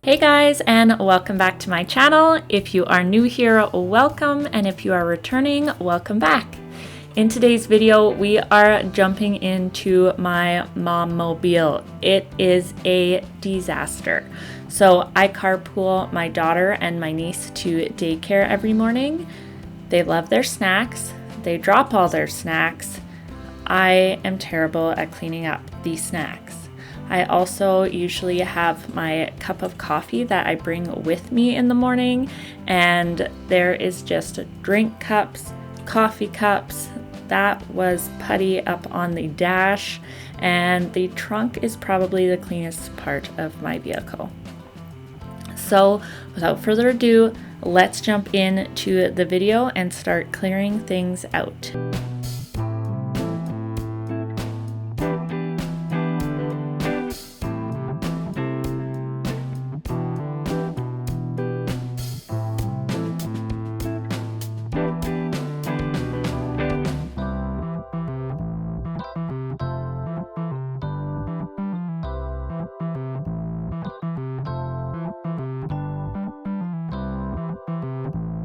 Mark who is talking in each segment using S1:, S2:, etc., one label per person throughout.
S1: Hey guys, and welcome back to my channel. If you are new here, welcome, and if you are returning, welcome back. In today's video, we are jumping into my Momobile. It is a disaster. So I carpool my daughter and my niece to daycare every morning. They love their snacks. They drop all their snacks. I am terrible at cleaning up these snacks. I also usually have my cup of coffee that I bring with me in the morning, and there is just drink cups, coffee cups. That was putty up on the dash, and the trunk is probably the cleanest part of my vehicle. So without further ado, let's jump into the video and start clearing things out.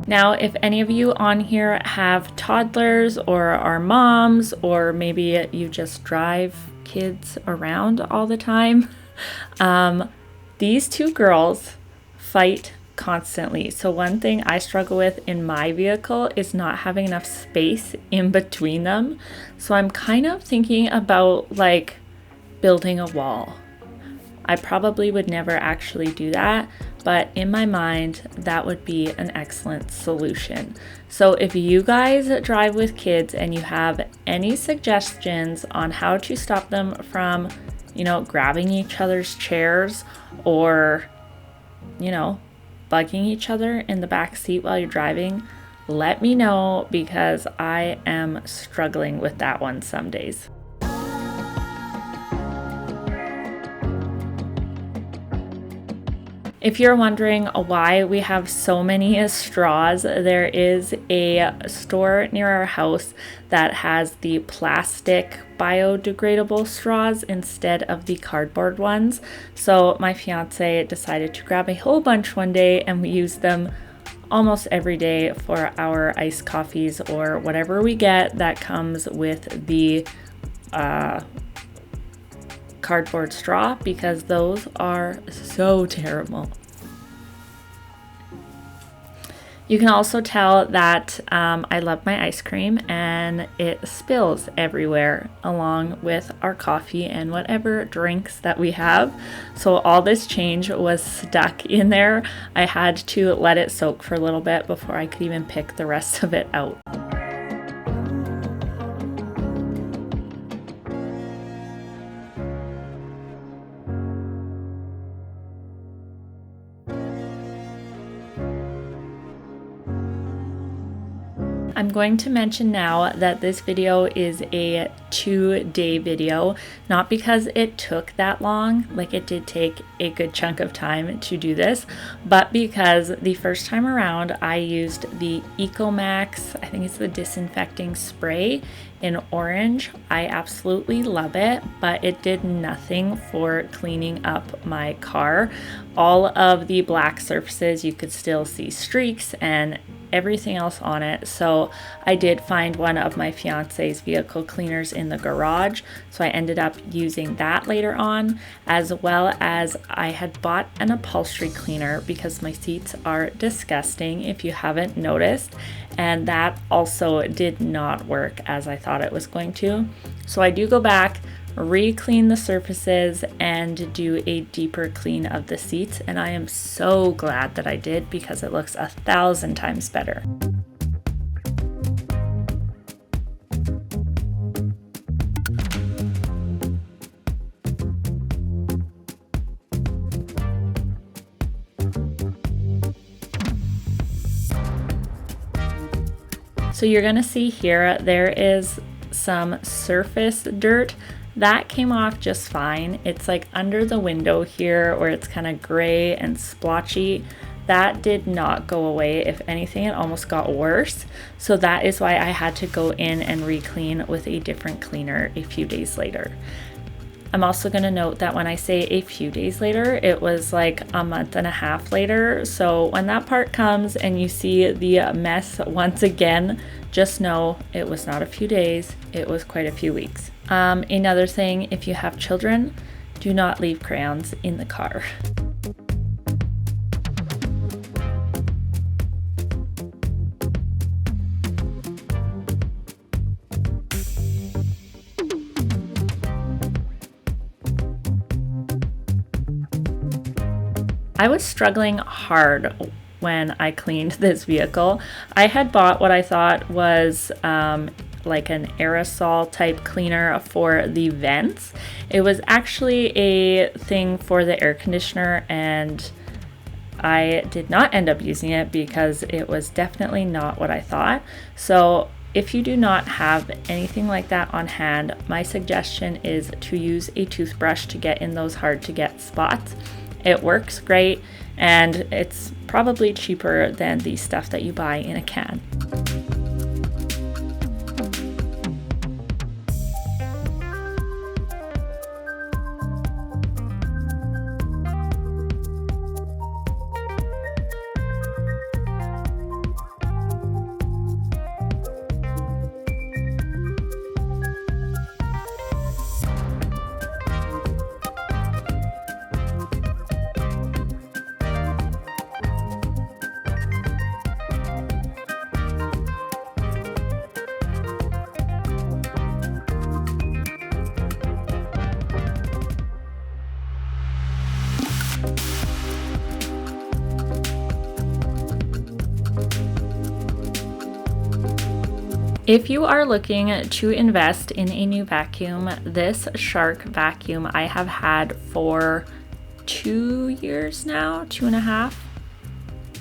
S1: Now, if any of you on here have toddlers or are moms, or maybe you just drive kids around all the time, these two girls fight constantly. So one thing I struggle with in my vehicle is not having enough space in between them. So I'm kind of thinking about like building a wall. I probably would never actually do that, but in my mind, that would be an excellent solution. So if you guys drive with kids and you have any suggestions on how to stop them from, grabbing each other's chairs or, bugging each other in the back seat while you're driving, let me know, because I am struggling with that one some days. If you're wondering why we have so many straws, there is a store near our house that has the plastic biodegradable straws instead of the cardboard ones. So my fiance decided to grab a whole bunch one day, and we use them almost every day for our iced coffees or whatever we get that comes with the cardboard straw, because those are so terrible. You can also tell that I love my ice cream, and it spills everywhere along with our coffee and whatever drinks that we have. So all this change was stuck in there. I had to let it soak for a little bit before I could even pick the rest of it out. I'm going to mention now that this video is a 2-day video, not because it took that long, like it did take a good chunk of time to do this, but because the first time around I used the EcoMax, I think it's the disinfecting spray in orange. I absolutely love it, but it did nothing for cleaning up my car. All of the black surfaces, you could still see streaks and everything else on it. So I did find one of my fiance's vehicle cleaners in the garage, so I ended up using that later on, as well as I had bought an upholstery cleaner because my seats are disgusting, if you haven't noticed, and that also did not work as I thought it was going to. So I do go back, re-clean the surfaces, and do a deeper clean of the seats, and I am so glad that I did, because it looks 1,000 times better. So you're gonna see here, there is some surface dirt that came off just fine. It's like under the window here where it's kind of gray and splotchy. That did not go away. If anything, it almost got worse. So that is why I had to go in and re-clean with a different cleaner a few days later. I'm also going to note that when I say a few days later, it was like a month and a half later. So when that part comes and you see the mess once again, just know it was not a few days, it was quite a few weeks. Another thing, if you have children, do not leave crayons in the car. I was struggling hard when I cleaned this vehicle. I had bought what I thought was like an aerosol type cleaner for the vents. It was actually a thing for the air conditioner, and I did not end up using it because it was definitely not what I thought. So if you do not have anything like that on hand, my suggestion is to use a toothbrush to get in those hard to get spots. It works great, and it's probably cheaper than the stuff that you buy in a can. If you are looking to invest in a new vacuum, this Shark vacuum I have had for 2 years now, 2.5.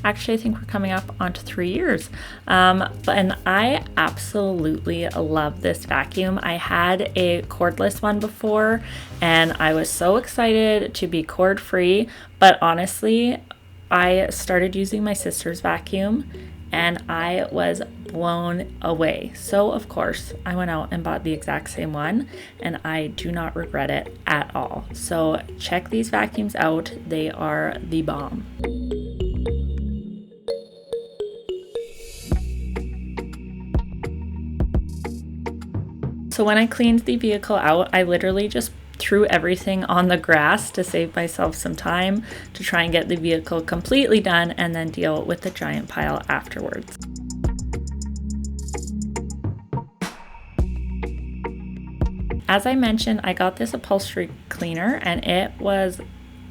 S1: Actually, I think we're coming up onto 3 years. And I absolutely love this vacuum. I had a cordless one before, and I was so excited to be cord free. But honestly, I started using my sister's vacuum, and I was blown away. So of course, I went out and bought the exact same one, and I do not regret it at all. So check these vacuums out. They are the bomb. So when I cleaned the vehicle out, I literally just threw everything on the grass to save myself some time to try and get the vehicle completely done and then deal with the giant pile afterwards. As I mentioned, I got this upholstery cleaner and it was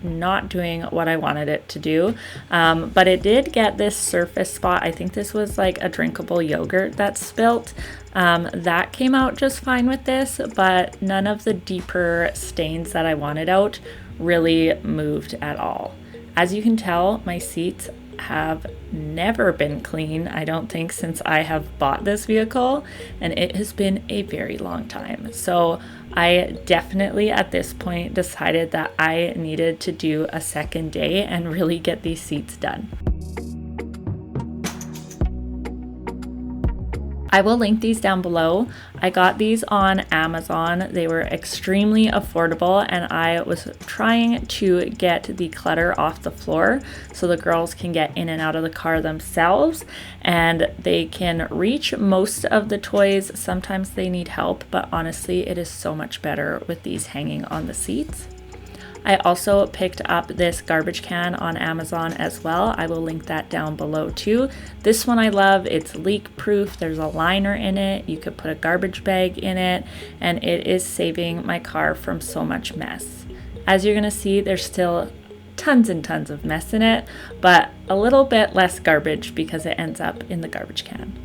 S1: not doing what I wanted it to do, but it did get this surface spot. I think this was like a drinkable yogurt that spilt. That came out just fine with this, but none of the deeper stains that I wanted out really moved at all. As you can tell, my seats have never been clean, I don't think, since I have bought this vehicle, and it has been a very long time. So I definitely at this point decided that I needed to do a second day and really get these seats done. I will link these down below. I got these on Amazon. They were extremely affordable, and I was trying to get the clutter off the floor so the girls can get in and out of the car themselves, and they can reach most of the toys. Sometimes they need help, but honestly, it is so much better with these hanging on the seats. I also picked up this garbage can on Amazon as well. I will link that down below too. This one I love. It's leak proof. There's a liner in it. You could put a garbage bag in it, and it is saving my car from so much mess. As you're gonna see, there's still tons and tons of mess in it, but a little bit less garbage because it ends up in the garbage can.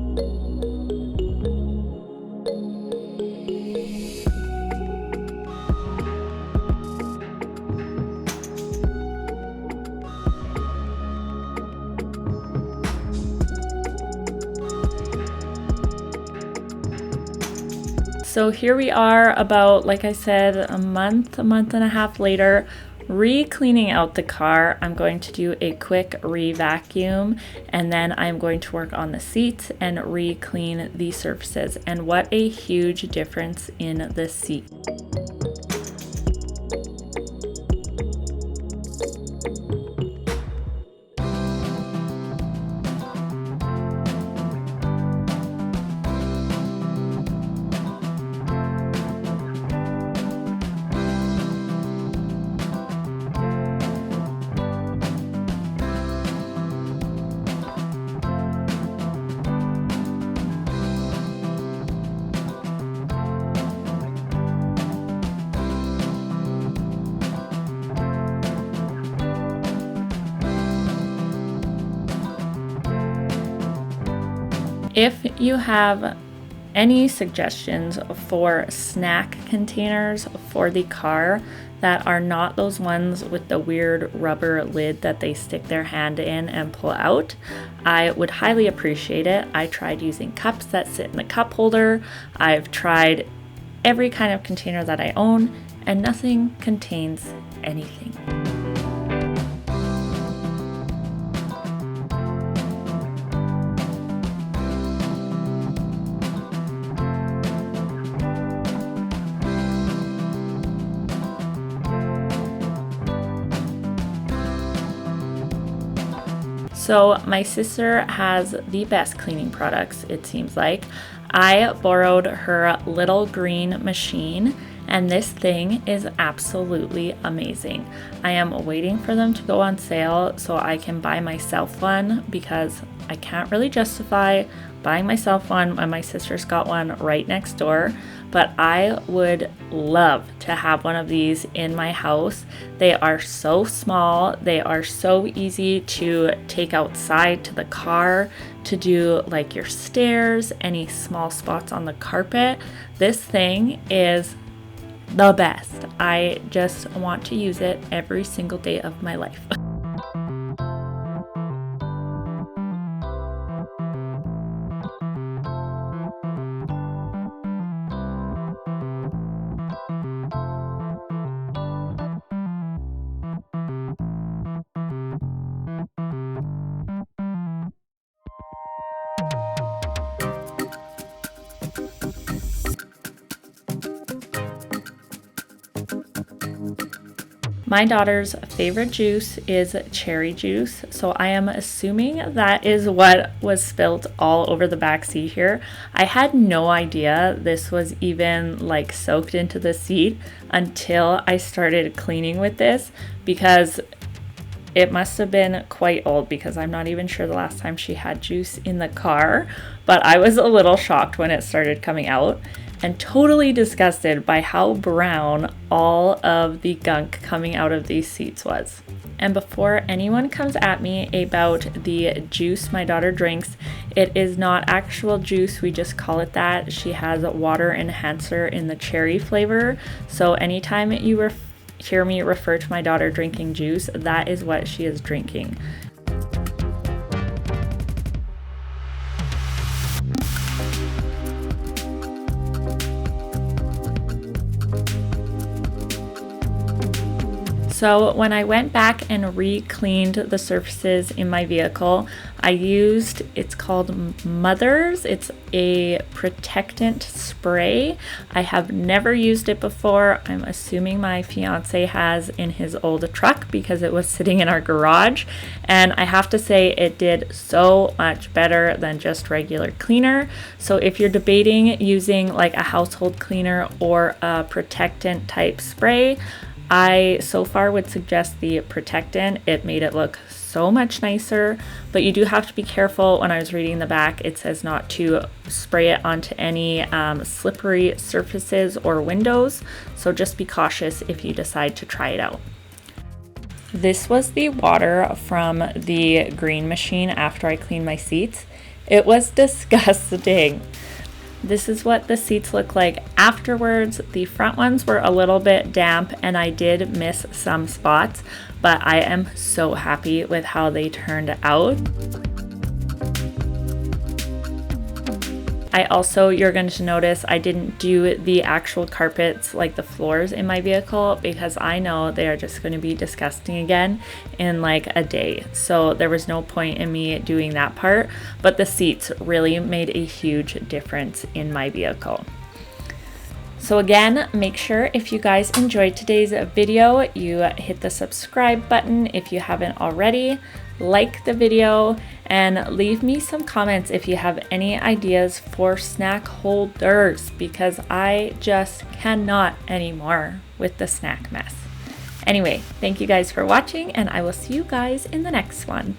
S1: So here we are about, like I said, a month and a half later, re-cleaning out the car. I'm going to do a quick re-vacuum, and then I'm going to work on the seats and re-clean the surfaces. And what a huge difference in the seat. If you have any suggestions for snack containers for the car that are not those ones with the weird rubber lid that they stick their hand in and pull out, I would highly appreciate it. I tried using cups that sit in the cup holder. I've tried every kind of container that I own, and nothing contains anything. So my sister has the best cleaning products, it seems like. I borrowed her little green machine, and this thing is absolutely amazing. I am waiting for them to go on sale so I can buy myself one, because I can't really justify buying myself one when my sister's got one right next door. But I would love to have one of these in my house. They are so small. They are so easy to take outside to the car, to do like your stairs, any small spots on the carpet. This thing is the best. I just want to use it every single day of my life. My daughter's favorite juice is cherry juice, so I am assuming that is what was spilt all over the back seat here. I had no idea this was even like soaked into the seat until I started cleaning with this, because it must have been quite old, because I'm not even sure the last time she had juice in the car, but I was a little shocked when it started coming out, and totally disgusted by how brown all of the gunk coming out of these seats was. And before anyone comes at me about the juice my daughter drinks, it is not actual juice, we just call it that. She has a water enhancer in the cherry flavor, so anytime you hear me refer to my daughter drinking juice, that is what she is drinking. So when I went back and re-cleaned the surfaces in my vehicle, I used, it's called Mother's. It's a protectant spray. I have never used it before. I'm assuming my fiance has in his old truck because it was sitting in our garage. And I have to say it did so much better than just regular cleaner. So if you're debating using like a household cleaner or a protectant type spray, I so far would suggest the protectant. It made it look so much nicer, but you do have to be careful. When I was reading the back, it says not to spray it onto any slippery surfaces or windows, so just be cautious if you decide to try it out. This was the water from the green machine after I cleaned my seats. It was disgusting. This is what the seats look like afterwards. The front ones were a little bit damp and I did miss some spots, but I am so happy with how they turned out. I also, you're going to notice I didn't do the actual carpets, like the floors in my vehicle, because I know they are just going to be disgusting again in like a day. So there was no point in me doing that part, but the seats really made a huge difference in my vehicle. So again, make sure if you guys enjoyed today's video, you hit the subscribe button if you haven't already, like the video, and leave me some comments if you have any ideas for snack holders, because I just cannot anymore with the snack mess. Anyway, thank you guys for watching, and I will see you guys in the next one.